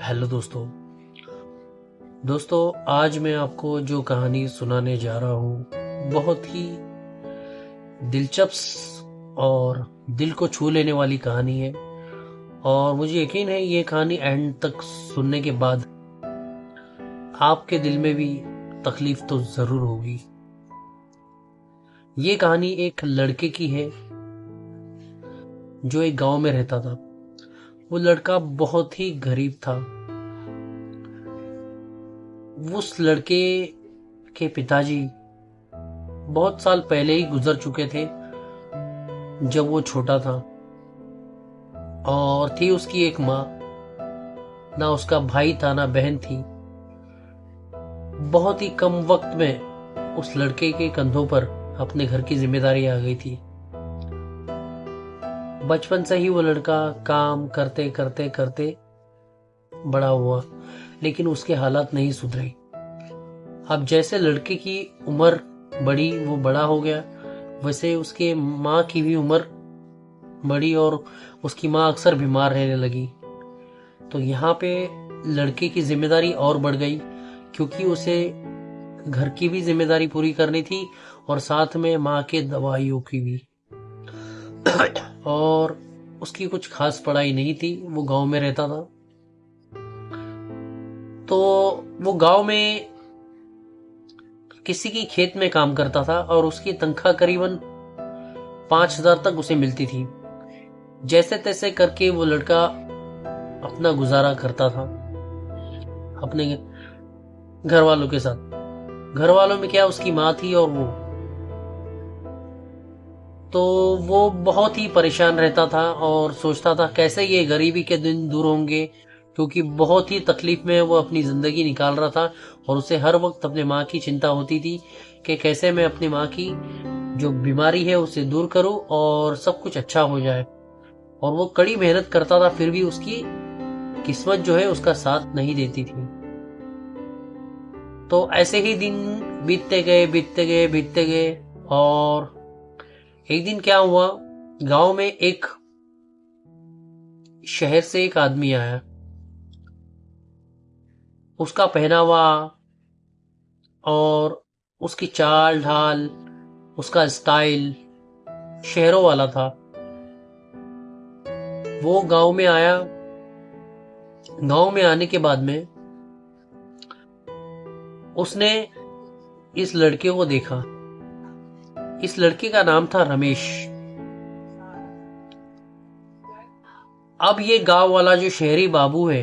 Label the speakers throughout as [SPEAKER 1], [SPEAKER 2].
[SPEAKER 1] Hello दोस्तों आज मैं आपको जो कहानी सुनाने जा रहा हूँ बहुत ही दिलचस्प और दिल को छू लेने वाली कहानी है। और मुझे यकीन है ये कहानी एंड तक सुनने के बाद आपके दिल में भी तकलीफ तो जरूर होगी। ये कहानी एक लड़के की है जो एक गांव में रहता था। वो लड़का बहुत ही गरीब था। उस लड़के के पिताजी बहुत साल पहले ही गुजर चुके थे जब वो छोटा था, और थी उसकी एक माँ। ना उसका भाई था ना बहन थी। बहुत ही कम वक्त में उस लड़के के कंधों पर अपने घर की जिम्मेदारी आ गई थी। बचपन से ही वो लड़का काम करते करते करते बड़ा हुआ, लेकिन उसके हालात नहीं सुधरे। अब जैसे लड़के की उम्र बढ़ी, वो बड़ा हो गया, वैसे उसके माँ की भी उम्र बढ़ी और उसकी माँ अक्सर बीमार रहने लगी। तो यहाँ पे लड़के की जिम्मेदारी और बढ़ गई, क्योंकि उसे घर की भी जिम्मेदारी पूरी करनी थी और साथ में माँ के दवाइयों की भी। और उसकी कुछ खास पढ़ाई नहीं थी, वो गांव में रहता था। तो वो गांव में किसी की खेत में काम करता था और उसकी तनख्वाह करीबन 5,000 तक उसे मिलती थी। जैसे तैसे करके वो लड़का अपना गुजारा करता था अपने घर वालों के साथ। घर वालों में क्या, उसकी माँ थी और वो बहुत ही परेशान रहता था और सोचता था कैसे ये गरीबी के दिन दूर होंगे, क्योंकि बहुत ही तकलीफ में वो अपनी जिंदगी निकाल रहा था। और उसे हर वक्त अपने माँ की चिंता होती थी कि कैसे मैं अपनी माँ की जो बीमारी है उसे दूर करूं और सब कुछ अच्छा हो जाए। और वो कड़ी मेहनत करता था, फिर भी उसकी किस्मत जो है उसका साथ नहीं देती थी। तो ऐसे ही दिन बीतते गए। और एक दिन क्या हुआ, गांव में एक शहर से एक आदमी आया। उसका पहनावा और उसकी चाल ढाल, उसका स्टाइल शहरों वाला था। वो गांव में आया। गांव में आने के बाद में उसने इस लड़के को देखा। इस लड़के का नाम था रमेश। अब ये गांव वाला जो शहरी बाबू है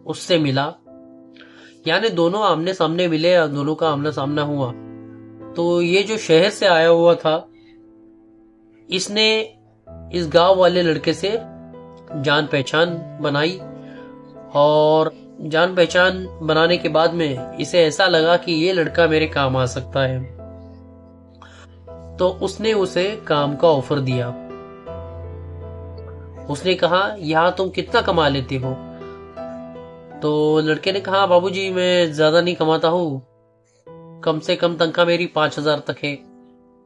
[SPEAKER 1] उससे मिला, यानी दोनों आमने सामने मिले, दोनों का आमना सामना हुआ। तो ये जो शहर से आया हुआ था, इसने इस गांव वाले लड़के से जान पहचान बनाई। और जान पहचान बनाने के बाद में इसे ऐसा लगा कि ये लड़का मेरे काम आ सकता है। तो उसने उसे काम का ऑफर दिया। उसने कहा, यहां तुम कितना कमा लेते हो? तो लड़के ने कहा, बाबूजी मैं ज्यादा नहीं कमाता हूँ, कम से कम तनख्वाह मेरी 5,000 तक है,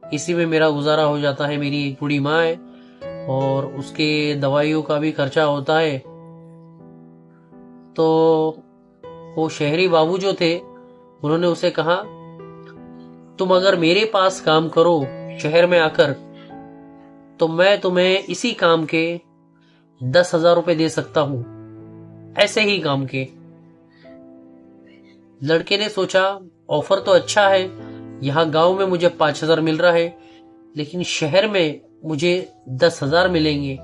[SPEAKER 1] इसी में मेरा गुजारा हो जाता है। मेरी एक बूढ़ी माँ है और उसके दवाइयों का भी खर्चा होता है। तो वो शहरी बाबू जो थे, उन्होंने उसे कहा, तुम अगर मेरे पास काम करो शहर में आकर, तो मैं तुम्हें इसी काम के 10,000 रुपए दे सकता हूं, ऐसे ही काम के। लड़के ने सोचा, ऑफर तो अच्छा है, यहां गांव में मुझे 5,000 मिल रहा है, लेकिन शहर में मुझे 10,000 मिलेंगे।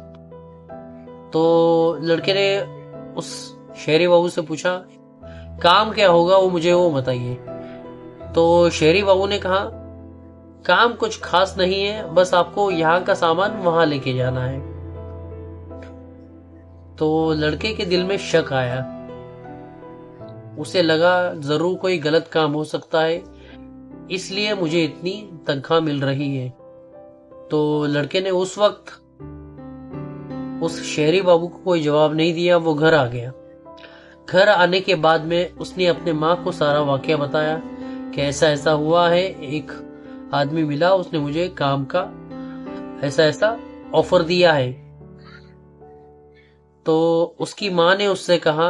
[SPEAKER 1] तो लड़के ने उस शहरी बाबू से पूछा, काम क्या होगा वो बताइए। तो शहरी बाबू ने कहा, काम कुछ खास नहीं है, बस आपको यहाँ का सामान वहां लेके जाना है। तो लड़के के दिल में शक आया। उसे लगा जरूर कोई गलत काम हो सकता है, इसलिए मुझे इतनी तनख्वाह मिल रही है। तो लड़के ने उस वक्त उस शहरी बाबू को कोई जवाब नहीं दिया। वो घर आ गया। घर आने के बाद में उसने अपने माँ को सारा वाकया बताया कि ऐसा ऐसा हुआ है, एक आदमी मिला, उसने मुझे काम का ऐसा ऐसा ऑफर दिया है। तो उसकी माँ ने उससे कहा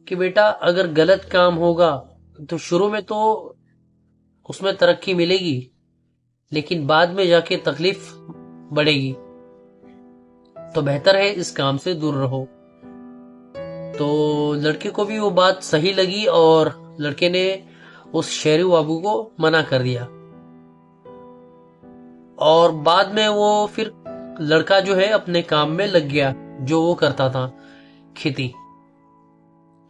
[SPEAKER 1] कि बेटा अगर गलत काम होगा तो शुरू में तो उसमें तरक्की मिलेगी, लेकिन बाद में जाके तकलीफ बढ़ेगी, तो बेहतर है इस काम से दूर रहो। तो लड़के को भी वो बात सही लगी और लड़के ने उस शेरू बाबू को मना कर दिया। और बाद में वो फिर लड़का जो है अपने काम में लग गया जो वो करता था, खेती।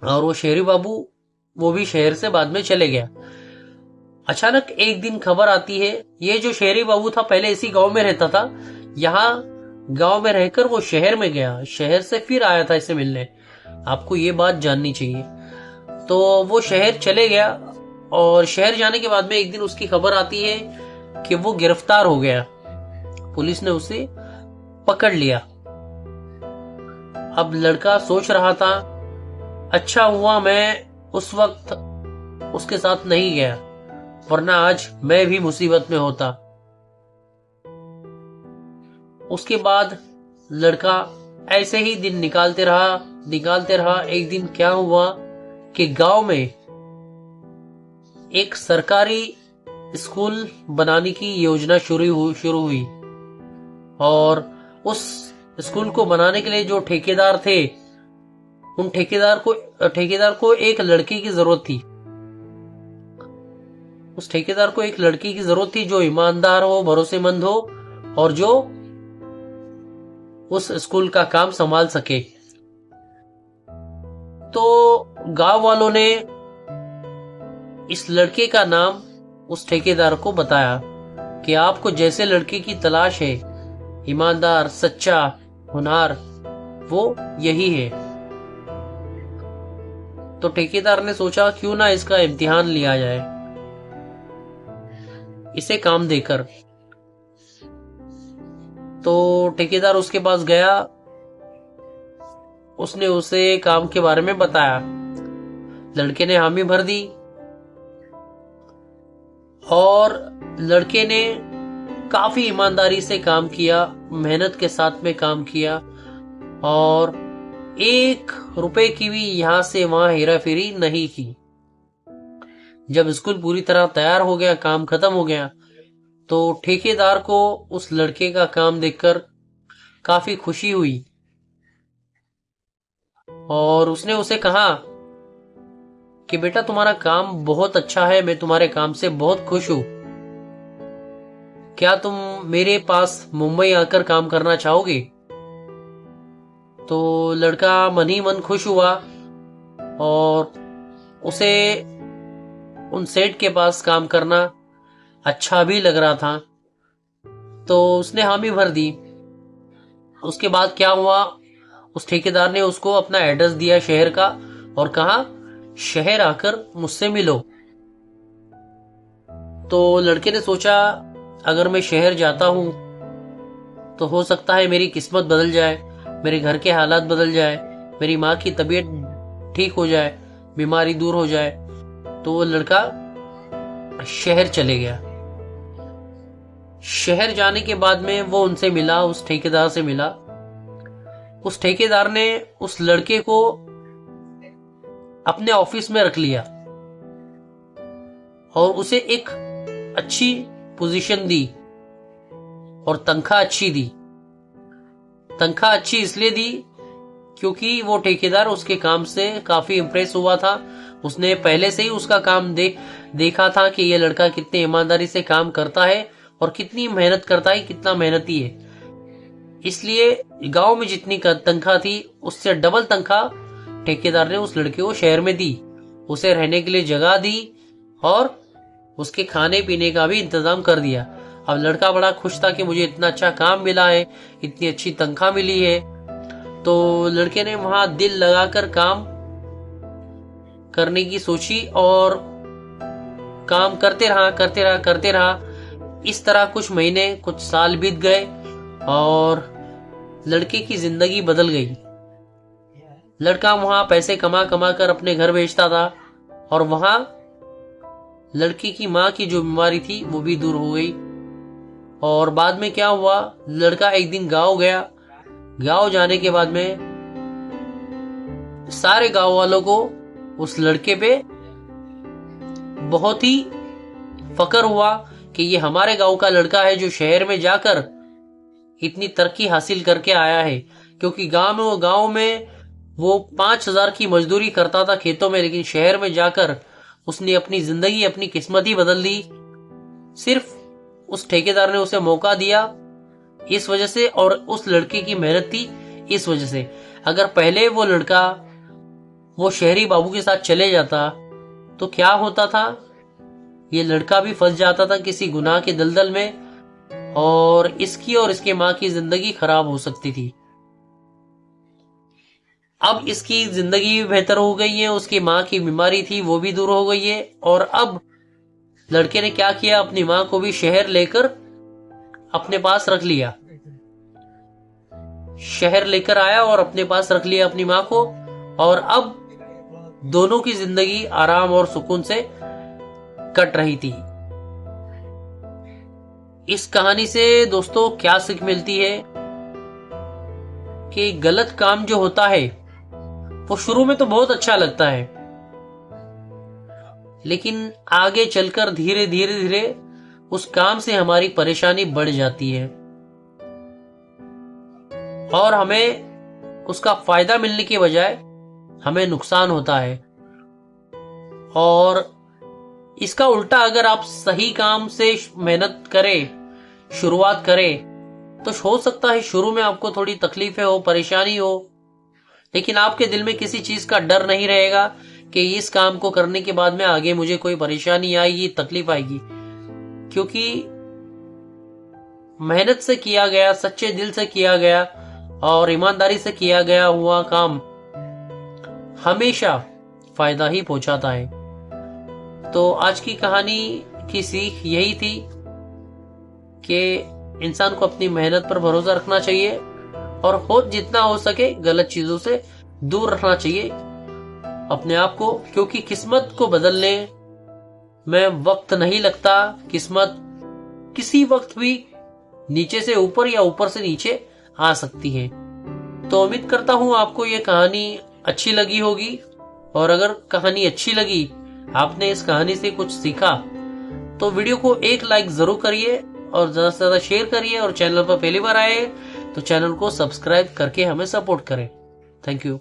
[SPEAKER 1] और वो शेरू बाबू वो भी शहर से बाद में चले गया। अचानक एक दिन खबर आती है, ये जो शेरी बाबू था पहले इसी गांव में रहता था, यहाँ गांव में रहकर वो शहर में गया, शहर से फिर आया था इसे मिलने। आपको ये बात जाननी चाहिए। तो वो शहर चले गया और शहर जाने के बाद में एक दिन उसकी खबर आती है कि वो गिरफ्तार हो गया, पुलिस ने उसे पकड़ लिया। अब लड़का सोच रहा था, अच्छा हुआ मैं उस वक्त उसके साथ नहीं गया, वरना आज मैं भी मुसीबत में होता। उसके बाद लड़का ऐसे ही दिन निकालते रहा। एक दिन क्या हुआ कि गांव में एक सरकारी स्कूल बनाने की योजना शुरू हुई और उस स्कूल को बनाने के लिए जो ठेकेदार थे, उन ठेकेदार को एक लड़की की जरूरत थी। उस ठेकेदार को एक लड़की की जरूरत थी जो ईमानदार हो, भरोसेमंद हो और जो उस स्कूल का काम संभाल सके। तो गांव वालों ने इस लड़के का नाम उस ठेकेदार को बताया कि आपको जैसे लड़के की तलाश है, ईमानदार, सच्चा, होनहार, वो यही है। तो ठेकेदार ने सोचा क्यों ना इसका इम्तिहान लिया जाए, इसे काम देकर। तो ठेकेदार उसके पास गया, उसने उसे काम के बारे में बताया। लड़के ने हामी भर दी और लड़के ने काफी ईमानदारी से काम किया, मेहनत के साथ में काम किया और 1 रुपए की भी यहां से वहां हेराफेरी नहीं की। जब स्कूल पूरी तरह तैयार हो गया, काम खत्म हो गया, तो ठेकेदार को उस लड़के का काम देखकर काफी खुशी हुई और उसने उसे कहा कि बेटा तुम्हारा काम बहुत अच्छा है, मैं तुम्हारे काम से बहुत खुश हूं। क्या तुम मेरे पास मुंबई आकर काम करना चाहोगे? तो लड़का मन ही मन खुश हुआ और उसे उन सेठ के पास काम करना अच्छा भी लग रहा था, तो उसने हामी भर दी। उसके बाद क्या हुआ, उस ठेकेदार ने उसको अपना एड्रेस दिया शहर का और कहा शहर आकर मुझसे मिलो। तो लड़के ने सोचा अगर मैं शहर जाता हूं तो हो सकता है मेरी किस्मत बदल जाए, मेरे घर के हालात बदल जाए, मेरी माँ की तबीयत ठीक हो जाए, बीमारी दूर हो जाए। तो वो लड़का शहर चले गया। शहर जाने के बाद में वो उनसे मिला, उस ठेकेदार से मिला। उस ठेकेदार ने उस लड़के को अपने ऑफिस में रख लिया और उसे एक अच्छी पोजीशन दी और तनख्वाह अच्छी दी। तनख्वाह अच्छी इसलिए दी क्योंकि वो ठेकेदार उसके काम से काफी इंप्रेस हुआ था। उसने पहले से ही उसका काम देखा था कि ये लड़का कितनी ईमानदारी से काम करता है और कितनी मेहनत करता है, कितना मेहनती है। इसलिए गांव में जितनी तनख्वाह थी उससे डबल तनख्वाह ठेकेदार ने उस लड़के को शहर में दी। उसे रहने के लिए जगह दी और उसके खाने पीने का भी इंतजाम कर दिया। अब लड़का बड़ा खुश था कि मुझे इतना अच्छा काम मिला है, इतनी अच्छी तनख्वाह मिली है। तो लड़के ने वहां दिल लगाकर काम करने की सोची और काम करते रहा। इस तरह कुछ महीने, कुछ साल बीत गए और लड़के की जिंदगी बदल गई। लड़का वहां पैसे कमा कर अपने घर भेजता था और वहां लड़की की माँ की जो बीमारी थी वो भी दूर हो गई। और बाद में क्या हुआ, लड़का एक दिन गांव गया। गांव जाने के बाद में सारे गांव वालों को उस लड़के पे बहुत ही फक्र हुआ कि ये हमारे गांव का लड़का है जो शहर में जाकर इतनी तरक्की हासिल करके आया है। क्योंकि गांव में वो 5,000 की मजदूरी करता था खेतों में, लेकिन शहर में जाकर उसने अपनी जिंदगी, अपनी किस्मत ही बदल दी। सिर्फ उस ठेकेदार ने उसे मौका दिया इस वजह से, और उस लड़के की मेहनत थी इस वजह से। अगर पहले वो लड़का वो शहरी बाबू के साथ चले जाता तो क्या होता था, ये लड़का भी फंस जाता था किसी गुनाह के दलदल में, और इसकी और इसके मां की जिंदगी खराब हो सकती थी। अब इसकी जिंदगी भी बेहतर हो गई है, उसकी मां की बीमारी थी वो भी दूर हो गई है। और अब लड़के ने क्या किया, अपनी मां को भी शहर लेकर अपने पास रख लिया। शहर लेकर आया और अपने पास रख लिया अपनी मां को, और अब दोनों की जिंदगी आराम और सुकून से कट रही थी। इस कहानी से दोस्तों क्या सीख मिलती है कि गलत काम जो होता है वो शुरू में तो बहुत अच्छा लगता है, लेकिन आगे चलकर धीरे धीरे उस काम से हमारी परेशानी बढ़ जाती है और हमें उसका फायदा मिलने के बजाय हमें नुकसान होता है। और इसका उल्टा अगर आप सही काम से मेहनत करें, शुरुआत करें, तो हो सकता है शुरू में आपको थोड़ी तकलीफें हो, परेशानी हो, लेकिन आपके दिल में किसी चीज का डर नहीं रहेगा कि इस काम को करने के बाद में आगे मुझे कोई परेशानी आएगी, तकलीफ आएगी। क्योंकि मेहनत से किया गया, सच्चे दिल से किया गया और ईमानदारी से किया गया हुआ काम हमेशा फायदा ही पहुंचाता है। तो आज की कहानी की सीख यही थी कि इंसान को अपनी मेहनत पर भरोसा रखना चाहिए और जितना हो सके गलत चीजों से दूर रखना चाहिए अपने आप को, क्योंकि किस्मत को बदलने में वक्त नहीं लगता। किस्मत किसी वक्त भी नीचे से ऊपर या ऊपर से नीचे आ सकती है। तो उम्मीद करता हूं आपको ये कहानी अच्छी लगी होगी, और अगर कहानी अच्छी लगी, आपने इस कहानी से कुछ सीखा, तो वीडियो को एक लाइक जरूर करिए और ज्यादा से ज्यादा शेयर करिए, और चैनल पर पहली बार आए तो चैनल को सब्सक्राइब करके हमें सपोर्ट करें। Thank you.